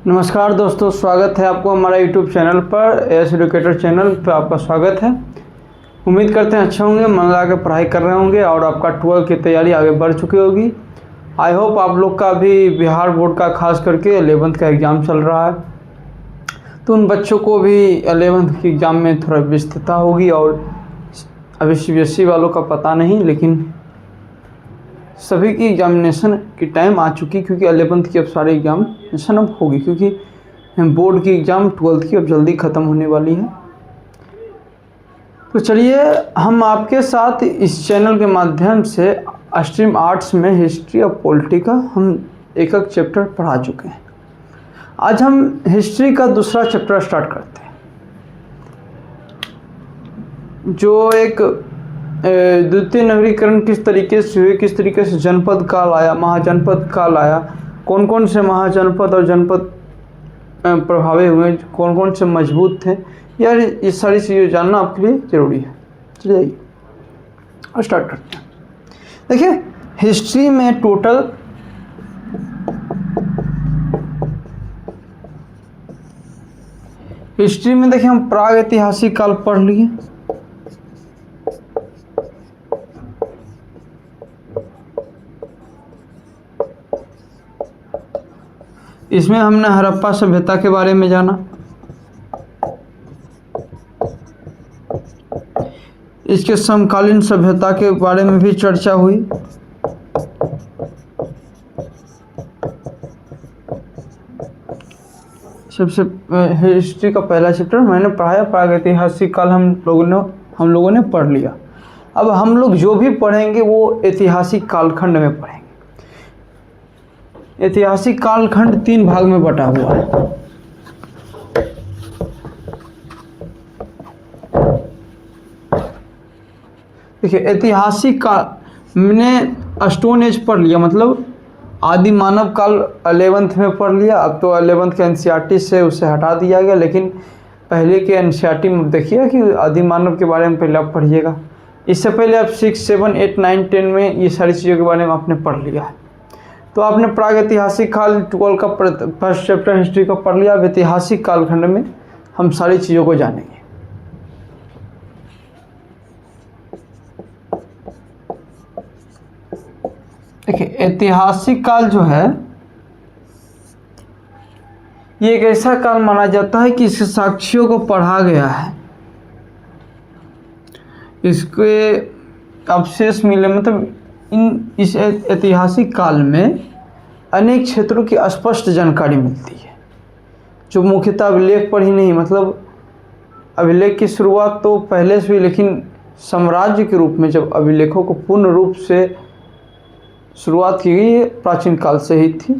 नमस्कार दोस्तों, स्वागत है आपको हमारा यूट्यूब चैनल पर। एस एजुकेटर चैनल पर आपका स्वागत है। उम्मीद करते हैं अच्छे होंगे, मन लगा के पढ़ाई कर रहे होंगे और आपका 12 की तैयारी आगे बढ़ चुकी होगी। आई होप आप लोग का भी बिहार बोर्ड का खास करके 11th का एग्ज़ाम चल रहा है, तो उन बच्चों को भी 11th के एग्ज़ाम में थोड़ा व्यस्तता होगी। और अभी CBSE वालों का पता नहीं, लेकिन सभी की एग्जामिनेशन की टाइम आ चुकी, क्योंकि 11th की अब सारी एग्जामिनेशन अब होगी, क्योंकि बोर्ड की एग्ज़ाम 12th की अब जल्दी ख़त्म होने वाली है। तो चलिए, हम आपके साथ इस चैनल के माध्यम से स्ट्रीम आर्ट्स में हिस्ट्री और पॉलिटी का हम एक चैप्टर पढ़ा चुके हैं। आज हम हिस्ट्री का दूसरा चैप्टर स्टार्ट करते हैं, जो एक द्वितीय नगरीकरण किस तरीके से हुई, किस तरीके से जनपद काल आया, महाजनपद काल आया, कौन कौन से महाजनपद और जनपद प्रभावित हुए, कौन कौन से मजबूत थे, यार ये सारी चीज़ें जानना आपके लिए ज़रूरी है। चलिए और स्टार्ट करते हैं। देखिए, हिस्ट्री में टोटल देखिए हम प्राग ऐतिहासिक काल पढ़ लिए, इसमें हमने हड़प्पा सभ्यता के बारे में जाना, इसके समकालीन सभ्यता के बारे में भी चर्चा हुई। सबसे हिस्ट्री का पहला चैप्टर मैंने पढ़ाया, प्रागैतिहासिक काल हम लोगों ने पढ़ लिया। अब हम लोग जो भी पढ़ेंगे वो ऐतिहासिक कालखंड में पढ़ेंगे। ऐतिहासिक कालखंड 3 भाग में बटा हुआ है। देखिए, ऐतिहासिक काल मैंने स्टोन एज पढ़ लिया, मतलब आदि मानव काल 11th में पढ़ लिया। अब तो 11th के NCERT से उसे हटा दिया गया, लेकिन पहले के NCERT में देखिए कि आदि मानव के बारे में पहले आप पढ़िएगा। इससे पहले आप 6, 7, 8, 9, 10 में ये सारी चीज़ों के बारे में आपने पढ़ लिया है। तो आपने प्रागैतिहासिक काल 12 का फर्स्ट चैप्टर हिस्ट्री का पढ़ लिया। अब ऐतिहासिक कालखंड में हम सारी चीज़ों को जानेंगे। देखिए, ऐतिहासिक काल जो है ये एक ऐसा काल माना जाता है कि इसके साक्ष्यों को पढ़ा गया है, इसके अवशेष मिले, मतलब इस ऐतिहासिक काल में अनेक क्षेत्रों की स्पष्ट जानकारी मिलती है, जो मुख्यतः अभिलेख पर ही नहीं, मतलब अभिलेख की शुरुआत तो पहले से हुई, लेकिन साम्राज्य के रूप में जब अभिलेखों को पूर्ण रूप से शुरुआत की गई है प्राचीन काल से ही थी।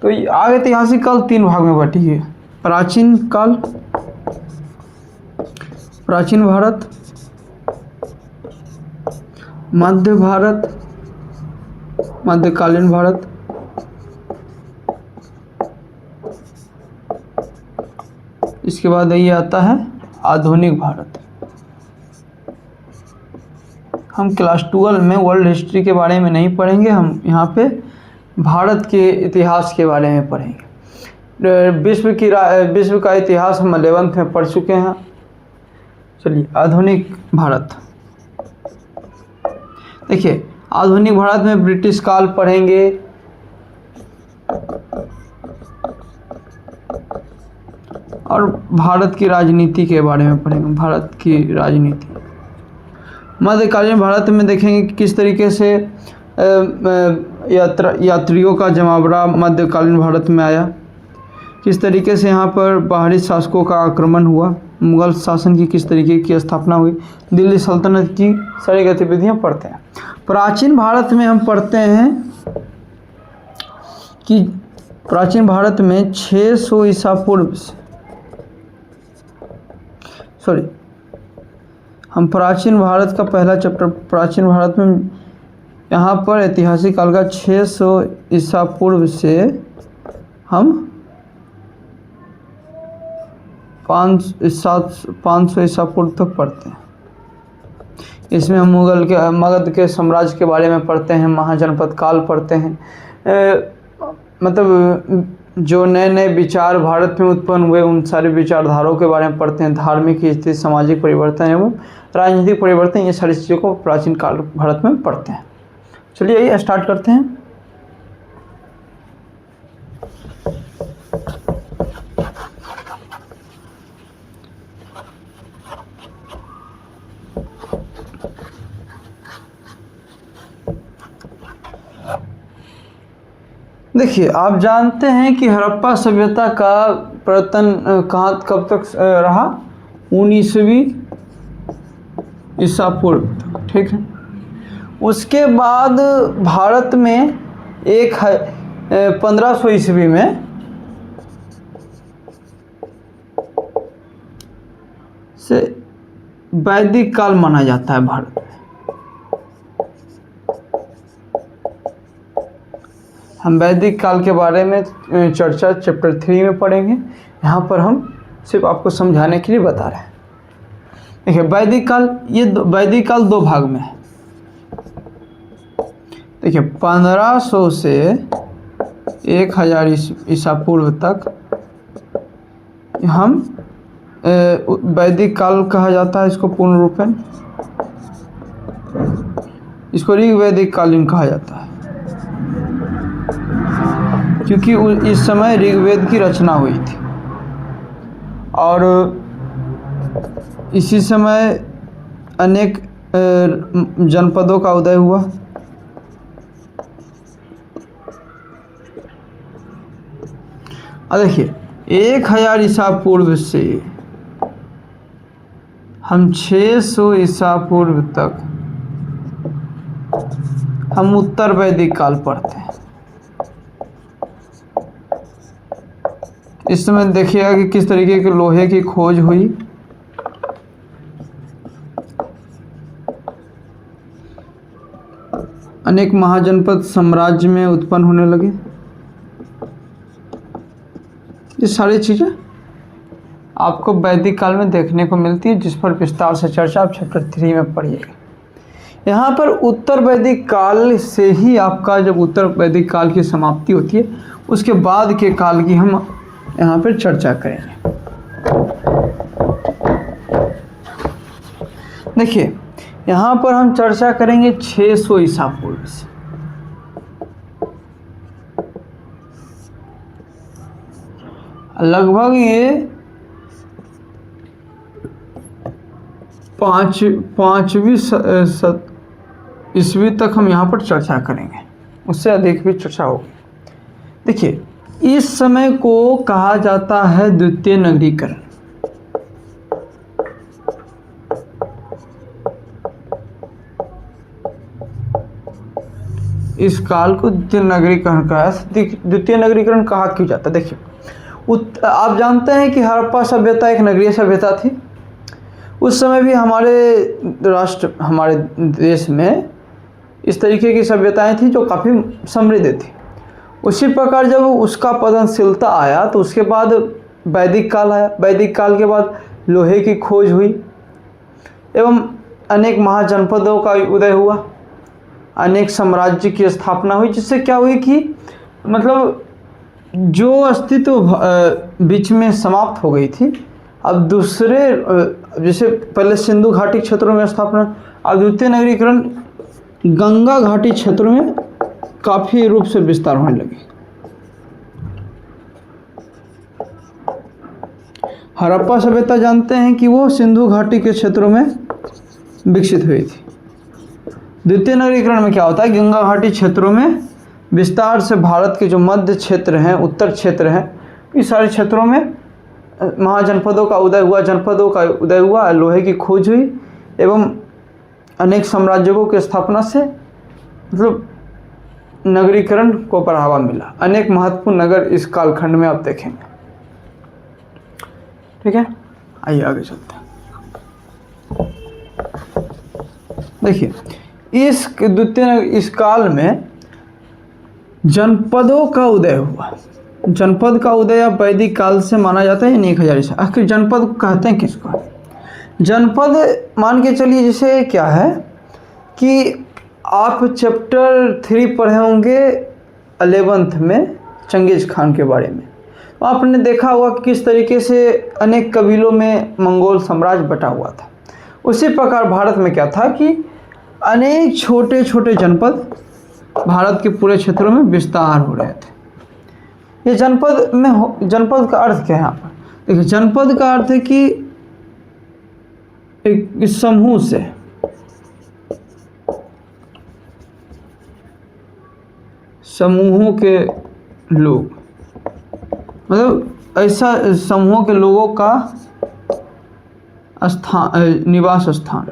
तो आगे ऐतिहासिक काल 3 भाग में बटी है। प्राचीन काल, प्राचीन भारत, मध्य भारत, मध्यकालीन भारत, इसके बाद ये आता है आधुनिक भारत। हम क्लास 12 में वर्ल्ड हिस्ट्री के बारे में नहीं पढ़ेंगे, हम यहाँ पे भारत के इतिहास के बारे में पढ़ेंगे। विश्व का इतिहास हम 11th में पढ़ चुके हैं। चलिए, आधुनिक भारत। देखिए, आधुनिक भारत में ब्रिटिश काल पढ़ेंगे, और भारत की राजनीति के बारे में पढ़ेंगे, भारत की राजनीति। मध्यकालीन भारत में देखेंगे कि किस तरीके से यात्रियों का जमावड़ा मध्यकालीन भारत में आया, किस तरीके से यहाँ पर बाहरी शासकों का आक्रमण हुआ, मुगल शासन की किस तरीके की स्थापना हुई, दिल्ली सल्तनत की सारी गतिविधियाँ पढ़ते हैं। प्राचीन भारत में हम पढ़ते हैं कि प्राचीन भारत में 600 ईसा पूर्व से, हम प्राचीन भारत का पहला चैप्टर, प्राचीन भारत में यहाँ पर ऐतिहासिक काल का 600 ईसा पूर्व से हम 500 ईसा पूर्व तक पढ़ते हैं। इसमें हम मगध के साम्राज्य के बारे में पढ़ते हैं, महाजनपद काल पढ़ते हैं, मतलब जो नए नए विचार भारत में उत्पन्न हुए उन सारे विचारधाराओं के बारे में पढ़ते हैं। धार्मिक स्थिति, सामाजिक परिवर्तन एवं राजनीतिक परिवर्तन, ये सारी चीज़ों को प्राचीन काल भारत में पढ़ते हैं। चलिए ये स्टार्ट करते हैं। देखिए, आप जानते हैं कि हड़प्पा सभ्यता का पतन कब तक रहा? 19वीं ईसा पूर्व तक, ठीक है। उसके बाद भारत में 1500 ईस्वी में से वैदिक काल माना जाता है भारत में। हम वैदिक काल के बारे में चर्चा चैप्टर 3 में पढ़ेंगे। यहाँ पर हम सिर्फ आपको समझाने के लिए बता रहे हैं। देखिए, वैदिक काल, ये वैदिक काल 2 भाग में है। देखिए, 1500 से 1000 ईसा पूर्व तक हम वैदिक काल कहा जाता है। इसको पूर्ण रूपेण, इसको ऋग्वैदिक कालीन कहा जाता है, क्योंकि इस समय ऋग्वेद की रचना हुई थी और इसी समय अनेक जनपदों का उदय हुआ। देखिए, 1000 ईसा पूर्व से हम 600 ईसा पूर्व तक हम उत्तर वैदिक काल पढ़ते हैं। इस समय देखिएगा कि किस तरीके के लोहे की खोज हुई। अनेक महाजनपद साम्राज्य में उत्पन्न होने लगे। ये सारी चीज़ें आपको वैदिक काल में देखने को मिलती है, जिस पर विस्तार से चर्चा आप चैप्टर 3 में पढ़िएगा। यहाँ पर उत्तर वैदिक काल से ही आपका, जब उत्तर वैदिक काल की समाप्ति होती है, उसके बाद के काल की हम यहाँ पर चर्चा करेंगे। देखिए, यहाँ पर हम चर्चा करेंगे 600 ईसा पूर्व से। लगभग ये 5वीं ईस्वी तक हम यहाँ पर चर्चा करेंगे, उससे अधिक भी चर्चा होगी। देखिए, इस समय को कहा जाता है द्वितीय नगरीकरण। इस काल को द्वितीय नगरीकरण कहा। द्वितीय नगरीकरण कहा क्यों जाता है? देखिए, आप जानते हैं कि हड़प्पा सभ्यता एक नगरीय सभ्यता थी। उस समय भी हमारे देश में इस तरीके की सभ्यताएं थी जो काफ़ी समृद्ध थी। उसी प्रकार जब उसका पतनशीलता आया तो उसके बाद वैदिक काल आया। वैदिक काल के बाद लोहे की खोज हुई एवं अनेक महाजनपदों का उदय हुआ, अनेक साम्राज्य की स्थापना हुई, जिससे क्या हुई कि मतलब जो अस्तित्व बीच में समाप्त हो गई थी, अब दूसरे, जैसे पहले सिंधु घाटी क्षेत्रों में स्थापना, अब द्वितीय नगरीकरण गंगा घाटी क्षेत्रों में काफ़ी रूप से विस्तार होने लगी। हड़प्पा सभ्यता जानते हैं कि वो सिंधु घाटी के क्षेत्रों में विकसित हुई थी। द्वितीय नगरीकरण में क्या होता है, गंगा घाटी क्षेत्रों में विस्तार से भारत के जो मध्य क्षेत्र हैं, उत्तर क्षेत्र हैं, इस सारे क्षेत्रों में महाजनपदों का उदय हुआ, लोहे की खोज हुई एवं अनेक साम्राज्यों की स्थापना से मतलब नगरीकरण को बढ़ावा मिला। अनेक महत्वपूर्ण नगर इस कालखंड में आप देखेंगे। ठीक है, आइए आगे चलते हैं। देखिए, इस काल में जनपदों का उदय हुआ। जनपद का उदय अब वैदिक काल से माना जाता है, यानी 1000 ईसा। आखिर जनपद कहते हैं किसको? जनपद मान के चलिए, जैसे क्या है कि आप चैप्टर 3 पढ़े होंगे 11th में, चंगेज़ खान के बारे में। तो आपने देखा होगा कि किस तरीके से अनेक कबीलों में मंगोल साम्राज्य बटा हुआ था। उसी प्रकार भारत में क्या था कि अनेक छोटे छोटे जनपद भारत के पूरे क्षेत्रों में विस्तार हो रहे थे। ये जनपद का अर्थ क्या है यहाँ पर? देखिए, जनपद का अर्थ है कि एक समूह से, समूहों के लोग, मतलब ऐसा समूहों के लोगों का स्थान, निवास स्थान,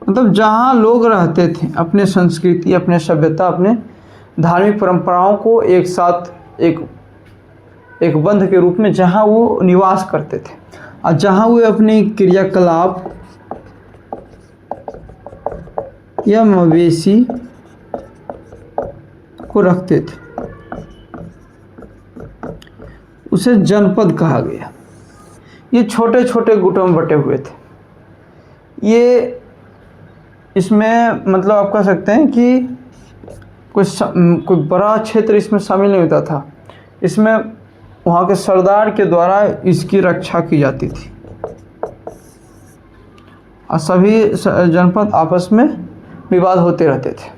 मतलब जहाँ लोग रहते थे, अपने संस्कृति, अपने सभ्यता, अपने धार्मिक परंपराओं को एक साथ एक बंध के रूप में जहाँ वो निवास करते थे और जहाँ वो अपनी क्रियाकलाप या मवेशी को रखते थे, उसे जनपद कहा गया। ये छोटे छोटे गुटों में बटे हुए थे। ये इसमें मतलब आप कह सकते हैं कि कोई बड़ा क्षेत्र इसमें शामिल नहीं होता था। इसमें वहाँ के सरदार के द्वारा इसकी रक्षा की जाती थी और सभी जनपद आपस में विवाद होते रहते थे।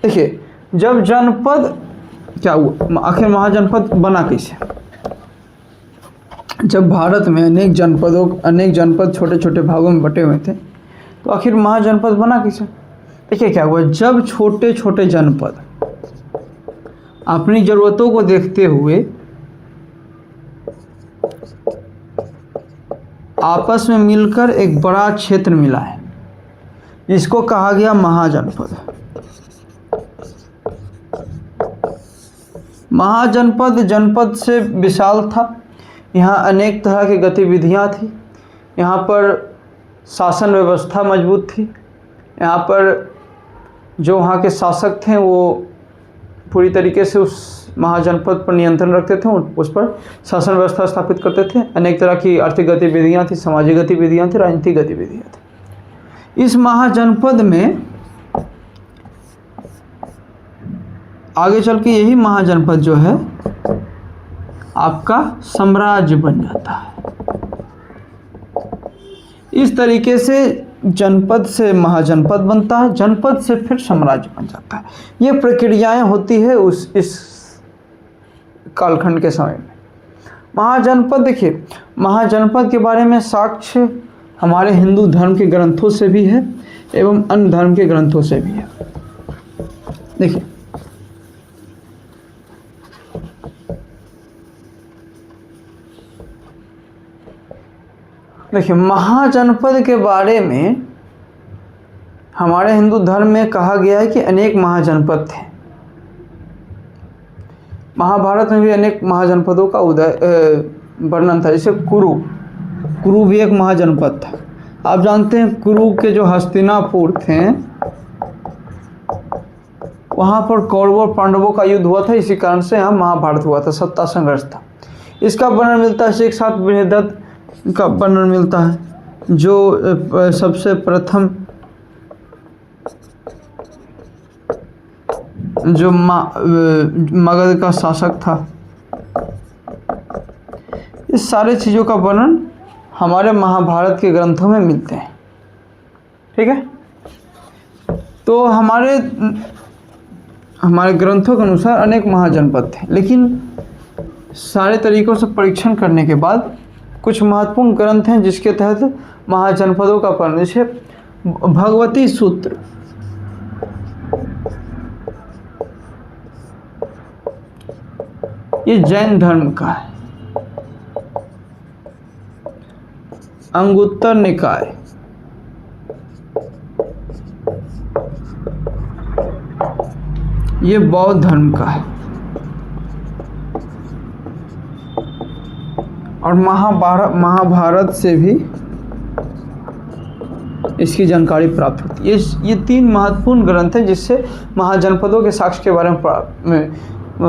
देखिए, जब जनपद क्या हुआ, आखिर महाजनपद बना कैसे? जब भारत में अनेक जनपद छोटे छोटे भागों में बटे हुए थे, तो आखिर महाजनपद बना कैसे? देखिए क्या हुआ, जब छोटे छोटे जनपद अपनी ज़रूरतों को देखते हुए आपस में मिलकर एक बड़ा क्षेत्र मिला है, इसको कहा गया महाजनपद। महाजनपद जनपद से विशाल था। यहाँ अनेक तरह की गतिविधियाँ थी। यहाँ पर शासन व्यवस्था मजबूत थी। यहाँ पर जो वहाँ के शासक थे वो पूरी तरीके से उस महाजनपद पर नियंत्रण रखते थे, उस पर शासन व्यवस्था स्थापित करते थे। अनेक तरह की आर्थिक गतिविधियाँ थी, सामाजिक गतिविधियाँ थी, राजनीतिक गतिविधियाँ थी। इस महाजनपद में आगे चल के यही महाजनपद जो है आपका साम्राज्य बन जाता है। इस तरीके से जनपद से महाजनपद बनता है, जनपद से फिर साम्राज्य बन जाता है। ये प्रक्रियाएं होती है इस कालखंड के समय में। महाजनपद, देखिए महाजनपद के बारे में साक्ष्य हमारे हिंदू धर्म के ग्रंथों से भी है एवं अन्य धर्म के ग्रंथों से भी है। देखिए महाजनपद के बारे में हमारे हिंदू धर्म में कहा गया है कि अनेक महाजनपद थे। महाभारत में भी अनेक महाजनपदों का वर्णन था। जैसे कुरु भी एक महाजनपद था। आप जानते हैं कुरु के जो हस्तिनापुर थे, वहाँ पर कौरवों और पांडवों का युद्ध हुआ था। इसी कारण से यहाँ महाभारत हुआ था, सत्ता संघर्ष था। इसका वर्णन मिलता है एक साथ बृहदत्त का वर्णन मिलता है, जो सबसे प्रथम जो मगध का शासक था। इस सारे चीज़ों का वर्णन हमारे महाभारत के ग्रंथों में मिलते हैं। ठीक है, तो हमारे ग्रंथों के अनुसार अनेक महाजनपद थे, लेकिन सारे तरीकों से परीक्षण करने के बाद कुछ महत्वपूर्ण ग्रंथ हैं जिसके तहत महाजनपदों का वर्णन। जैसे भगवती सूत्र, ये जैन धर्म का है। अंगुत्तर निकाय, ये बौद्ध धर्म का है। और महाभारत से भी इसकी जानकारी प्राप्त होती है। ये तीन महत्वपूर्ण ग्रंथ हैं जिससे महाजनपदों के साक्ष्य के बारे में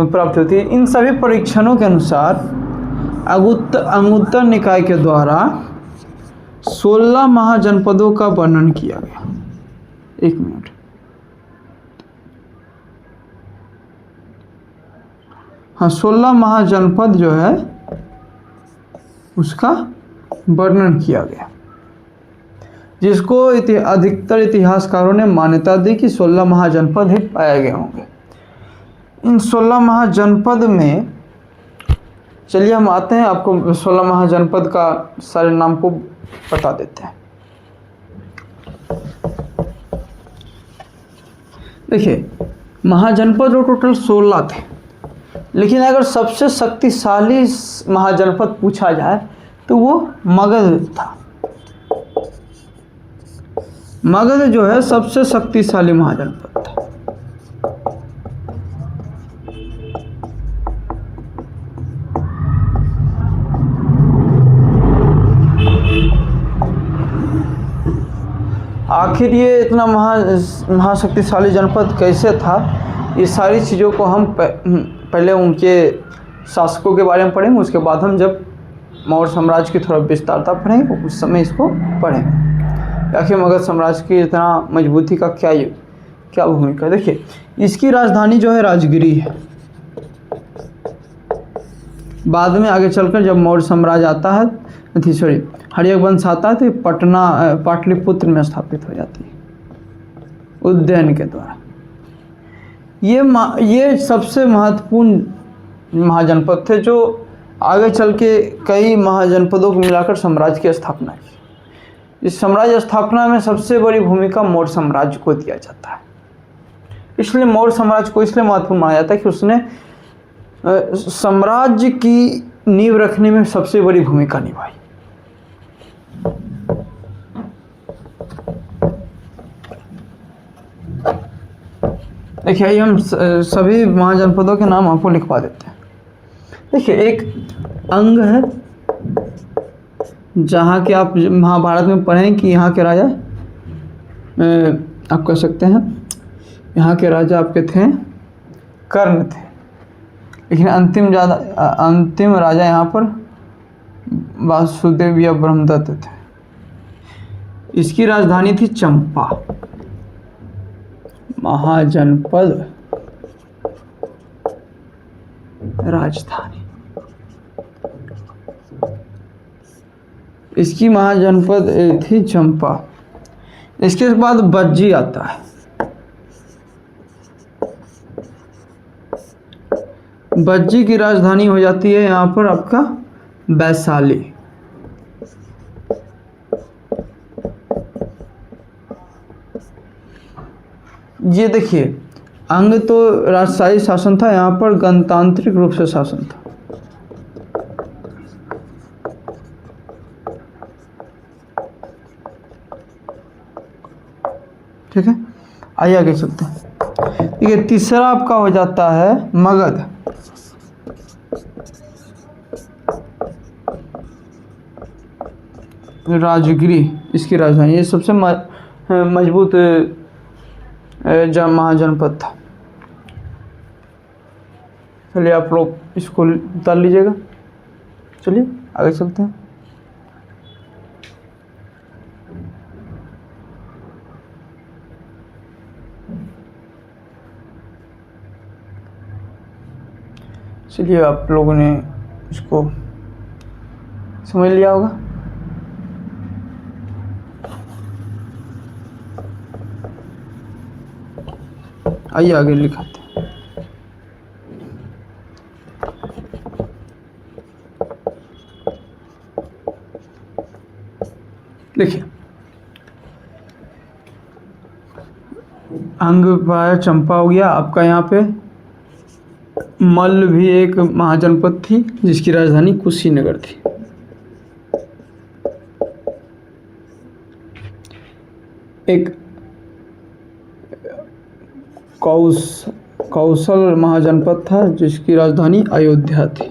प्राप्त होती है। इन सभी परीक्षणों के अनुसार अंगुत्तर निकाय के द्वारा 16 महाजनपदों का वर्णन किया गया। एक मिनट, हाँ 16 महाजनपद जो है उसका वर्णन किया गया, जिसको अधिकतर इतिहासकारों ने मान्यता दी कि 16 महाजनपद ही पाए गए होंगे। इन 16 महाजनपद में चलिए हम आते हैं, आपको 16 महाजनपद का सारे नाम को बता देते हैं। देखिए महाजनपद जो टोटल 16 थे, लेकिन अगर सबसे शक्तिशाली महाजनपद पूछा जाए तो वो मगध था। मगध जो है सबसे शक्तिशाली महाजनपद था। आखिर ये इतना महाशक्तिशाली जनपद कैसे था, ये सारी चीज़ों को हम पहले उनके शासकों के बारे में पढ़ेंगे, उसके बाद हम जब मौर्य साम्राज्य की थोड़ा विस्तारता पढ़ेंगे उस समय इसको पढ़ेंगे। आखिर मगध साम्राज्य की इतना मजबूती का क्या भूमिका। देखिए इसकी राजधानी जो है राजगिरी है। बाद में आगे चलकर जब मौर्य साम्राज्य आता है, हर्यक वंश आता है, तो ये पाटलिपुत्र में स्थापित हो जाती है उज्जैन के द्वारा। ये सबसे महत्वपूर्ण महाजनपद थे जो आगे चल के कई महाजनपदों को मिलाकर साम्राज्य की स्थापना की। इस साम्राज्य स्थापना में सबसे बड़ी भूमिका मौर्य साम्राज्य को दिया जाता है। इसलिए मौर्य साम्राज्य को इसलिए महत्वपूर्ण माना जाता है कि उसने साम्राज्य की नींव रखने में सबसे बड़ी भूमिका निभाई। देखिए हम सभी महाजनपदों के नाम आपको लिखवा देते हैं। देखिए एक अंग है जहाँ के आप महाभारत में पढ़ें कि यहाँ के राजा आप कह सकते हैं, यहाँ के राजा आपके थे कर्ण थे, लेकिन अंतिम राजा यहाँ पर वासुदेव या ब्रह्मदत्त थे। इसकी राजधानी थी चंपा। महाजनपद राजधानी, इसकी महाजनपद थी चंपा। इसके बाद बज्जी आता है। बज्जी की राजधानी हो जाती है यहाँ पर आपका वैशाली। ये देखिए अंग तो राजशाही शासन था, यहाँ पर गणतांत्रिक रूप से शासन था। ठीक है, आइए आगे चलते हैं। ये तीसरा आपका हो जाता है मगध। राजगिरी इसकी राजधानी, ये सबसे मजबूत महाजनपद था। चलिए आप लोग इसको उतार लीजिएगा। चलिए आगे चलते हैं। चलिए आप लोगों ने इसको समझ लिया होगा। आइए आगे लिखाते हैं। देखिए अंग पाया चंपा हो गया आपका। यहाँ पे मल्ल भी एक महाजनपद थी जिसकी राजधानी कुशीनगर थी। एक कौशल महाजनपद था जिसकी राजधानी अयोध्या थी।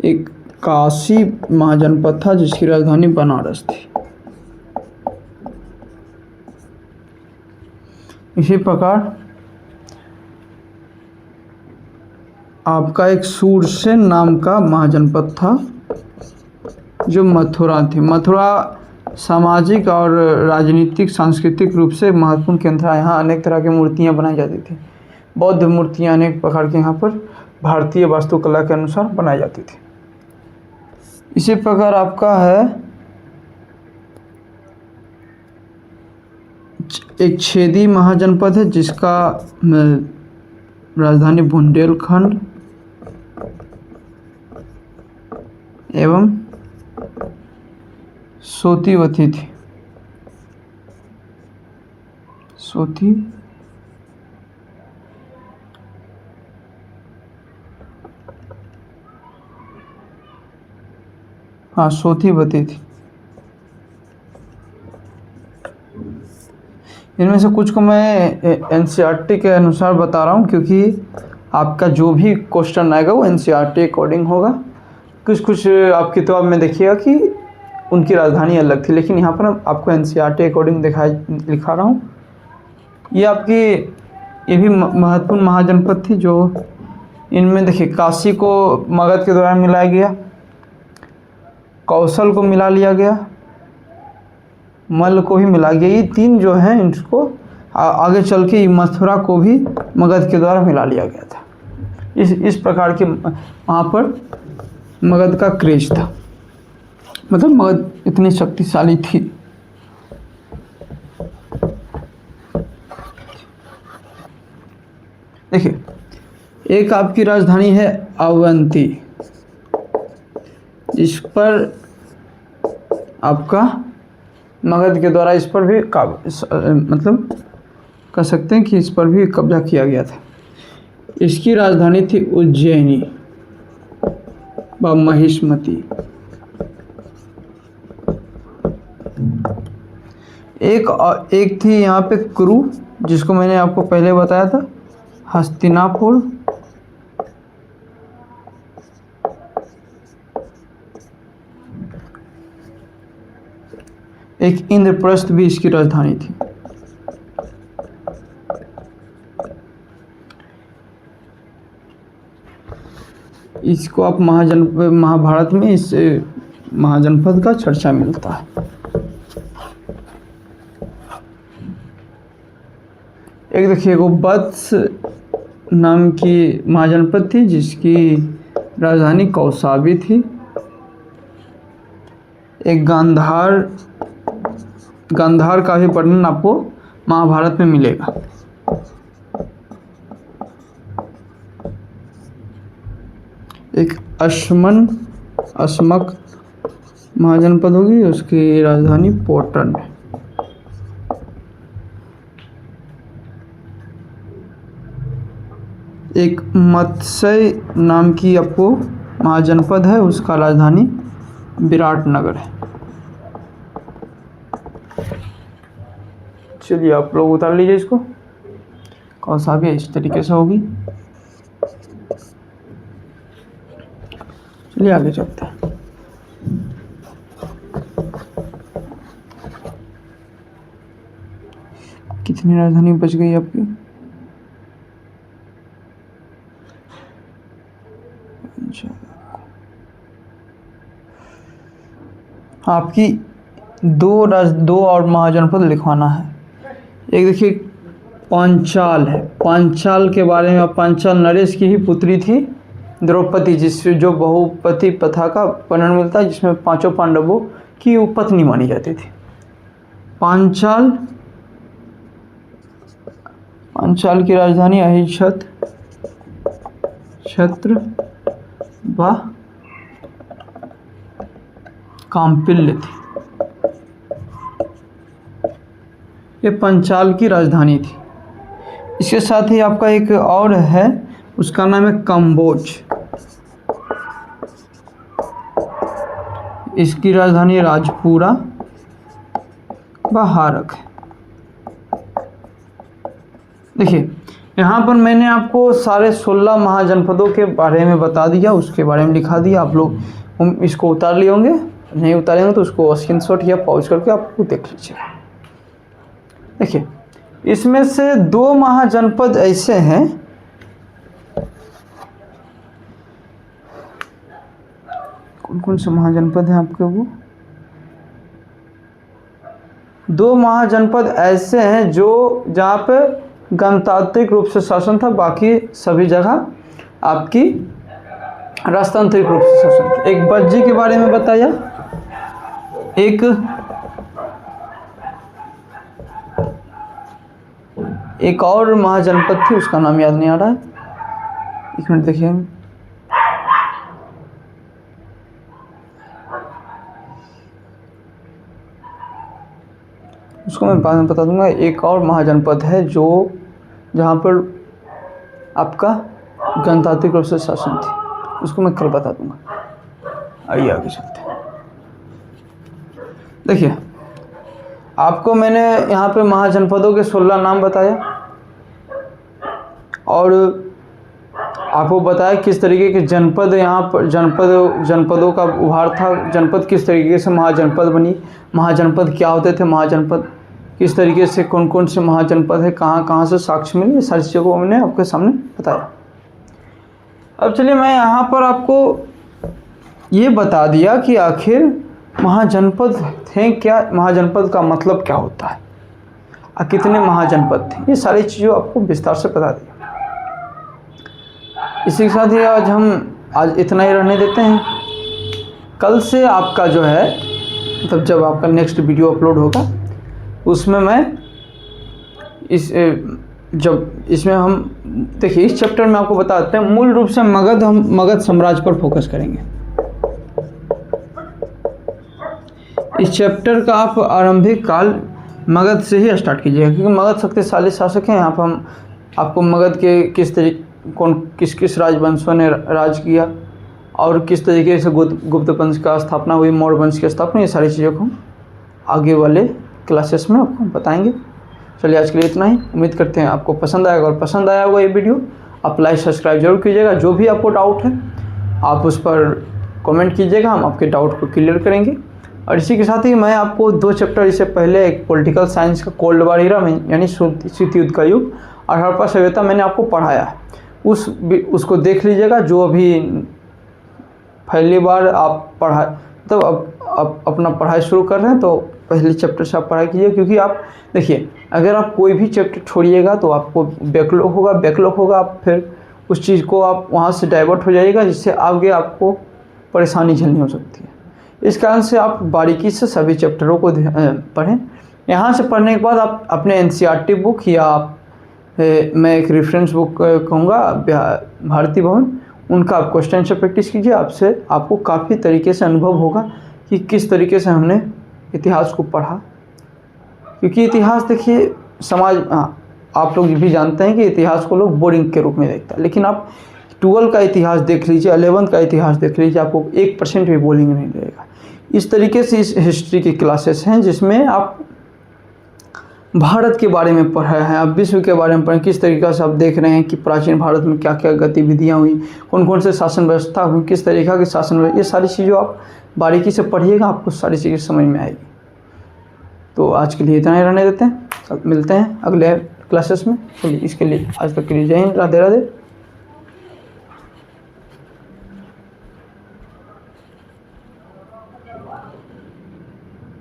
एक काशी महाजनपद था जिसकी राजधानी बनारस थी। इसी प्रकार आपका एक सूरसेन नाम का महाजनपद था जो मथुरा थी। मथुरा सामाजिक और राजनीतिक सांस्कृतिक रूप से महत्वपूर्ण केंद्र था। यहाँ अनेक तरह की मूर्तियाँ बनाई जाती थी। बौद्ध मूर्तियाँ अनेक प्रकार के यहाँ पर भारतीय वास्तुकला के अनुसार बनाई जाती थी। इसी प्रकार आपका है एक छेदी महाजनपद है जिसका राजधानी बुंदेलखंड एवं सोतीवती थी। सोतीवती थी। इनमें से कुछ को मैं एनसीईआरटी के अनुसार बता रहा हूँ, क्योंकि आपका जो भी क्वेश्चन आएगा वो एनसीईआरटी अकॉर्डिंग होगा। कुछ आप किताब में देखिएगा कि उनकी राजधानी अलग थी, लेकिन यहाँ पर आपको एनसीईआरटी अकॉर्डिंग लिखा रहा हूँ। ये भी महत्वपूर्ण महाजनपद थी। जो इनमें देखिए, काशी को मगध के द्वारा मिलाया गया, कौशल को मिला लिया गया, मल्ल को भी मिला गया। ये 3 जो हैं इनको आगे चल के मथुरा को भी मगध के द्वारा मिला लिया गया था। इस प्रकार के वहाँ पर मगध का क्रेज था, मतलब मगध इतनी शक्तिशाली थी। देखिए, एक आपकी राजधानी है अवंती, इस पर आपका मगध के द्वारा इस पर भी मतलब कह सकते हैं कि इस पर भी कब्जा किया गया था। इसकी राजधानी थी उज्जैनी व महिष्मती। एक थी यहाँ पे कुरु, जिसको मैंने आपको पहले बताया था, हस्तिनापुर। एक इंद्रप्रस्थ भी इसकी राजधानी थी। इसको आप महाभारत में इस महाजनपद का चर्चा मिलता है। एक देखिए, वत्स नाम की महाजनपद थी जिसकी राजधानी कौशाम्बी थी। एक गांधार का भी वर्णन आपको महाभारत में मिलेगा। एक अश्मक महाजनपद होगी, उसकी राजधानी पोटन है। एक मत्स्य नाम की आपको महाजनपद है, उसका राजधानी विराटनगर है। चलिए आप लोग उतार लीजिए इसको। कौशाम्बी इस तरीके से होगी। चलिए आगे चलते हैं। कितनी राजधानी बच गई आपकी? आपकी दो और महाजनपद लिखवाना है। एक देखिए पांचाल है। पांचाल के बारे में, पांचाल नरेश की ही पुत्री थी द्रौपदी, जिससे जो बहुपति प्रथा का वर्णन मिलता है, जिसमें 5 पांडवों की वो पत्नी मानी जाती थी। पांचाल की राजधानी अहिच्छत्र व काम्पिल्य थी। ये पंचाल की राजधानी थी। इसके साथ ही आपका एक और है, उसका नाम है कंबोज। इसकी राजधानी राजपुरा व हारक है। देखिए, यहाँ पर मैंने आपको सारे 16 महाजनपदों के बारे में बता दिया, उसके बारे में लिखा दिया। आप लोग इसको उतार लिए होंगे, नहीं उतारेंगे तो उसको स्क्रीनशॉट या पॉज करके आपको देख लीजिए। देखिए, इसमें से 2 महाजनपद ऐसे हैं कौन से महाजनपद हैं आपके? वो 2 महाजनपद ऐसे हैं जो जहाँ पे गणतांत्रिक रूप से शासन था, बाकी सभी जगह आपकी राजतांत्रिक रूप से शासन था। एक बज्जी के बारे में बताया, एक और महाजनपद थी, उसका नाम याद नहीं आ रहा है, एक मिनट देखिए। उसको मैं बाद में बता दूंगा। एक और महाजनपद है जो जहाँ पर आपका गणतांत्रिक रूप से शासन थी, उसको मैं कल बता दूंगा। आइए आगे चलते हैं। देखिए, आपको मैंने यहाँ पे महाजनपदों के 16 नाम बताया और आपको बताया किस तरीके के जनपद यहाँ पर जनपदों का उभार था, जनपद किस तरीके से महाजनपद बनी, महाजनपद क्या होते थे, महाजनपद किस तरीके से, कौन कौन से महाजनपद है, कहाँ कहाँ से साक्ष्य मिले, ये सारी चीज़ों को मैंने आपके सामने बताया। अब चलिए मैं यहाँ पर आपको ये बता दिया कि आखिर महाजनपद थे क्या, महाजनपद का मतलब क्या होता है, कितने महाजनपद थे, ये सारी चीज़ों आपको विस्तार से बता दिया। इसी के साथ ही आज इतना ही रहने देते हैं। कल से आपका जो है, मतलब जब आपका नेक्स्ट वीडियो अपलोड होगा उसमें मैं इसमें हम देखिए, इस चैप्टर में आपको बताते हैं मूल रूप से हम मगध साम्राज्य पर फोकस करेंगे। इस चैप्टर का आप आरंभिक काल मगध से ही स्टार्ट कीजिएगा, क्योंकि मगध शक्तिशाली शासक हैं। यहाँ पर हम आपको मगध के किस राजवंशों ने राज किया और किस तरीके से गुप्त वंश का स्थापना हुई, मौर्य वंश की स्थापना, ये सारी चीज़ों को आगे वाले क्लासेस में आपको बताएंगे। चलिए आज के लिए इतना ही। उम्मीद करते हैं आपको पसंद आएगा, और पसंद आया होगा ये वीडियो आप लाइक सब्सक्राइब जरूर कीजिएगा। जो भी आपको डाउट है आप उस पर कमेंट कीजिएगा, हम आपके डाउट को क्लियर करेंगे। और इसी के साथ ही मैं आपको 2 चैप्टर इससे पहले, एक पॉलिटिकल साइंस का कोल्ड वार ईरा में यानी शीत युद्ध का युग और हड़प्पा सभ्यता मैंने आपको पढ़ाया है, उसको देख लीजिएगा। जो अभी पहली बार आप तो अब अपना पढ़ाई शुरू कर रहे हैं तो पहले चैप्टर से आप पढ़ाई कीजिए, क्योंकि आप देखिए अगर आप कोई भी चैप्टर छोड़िएगा तो आपको बैकलॉग होगा, आप फिर उस चीज़ को आप वहाँ से डाइवर्ट हो जाइएगा, जिससे आगे आपको परेशानी झेलनी हो सकती है। इस कारण से आप बारीकी से सभी चैप्टरों को पढ़ें। यहाँ से पढ़ने के बाद आप अपने NCERT बुक या मैं एक रेफरेंस बुक कहूँगा भारती भवन, उनका आप क्वेश्चन से प्रैक्टिस कीजिए। आपको काफ़ी तरीके से अनुभव होगा कि किस तरीके से हमने इतिहास को पढ़ा, क्योंकि इतिहास देखिए आप लोग भी जानते हैं कि इतिहास को लोग बोरिंग के रूप में देखता है, लेकिन आप 12 का इतिहास देख लीजिए, 11th का इतिहास देख लीजिए, आपको 1% भी बोरिंग नहीं लगेगा। इस तरीके से इस हिस्ट्री की क्लासेस हैं जिसमें आप भारत के बारे में पढ़ रहे हैं, आप विश्व के बारे में पढ़ें, किस तरीक़े से आप देख रहे हैं कि प्राचीन भारत में क्या क्या गतिविधियाँ हुई, कौन कौन से शासन व्यवस्था हुई, किस तरीक़ा की शासन व्यवस्था, ये सारी चीज़ों आप बारीकी से पढ़िएगा, आपको सारी चीज़ें समझ में आएगी। तो आज के लिए इतना ही रहने देते हैं, मिलते हैं अगले क्लासेस में। चलिए इसके लिए आज तक के लिए जय हिंद, राधे राधे।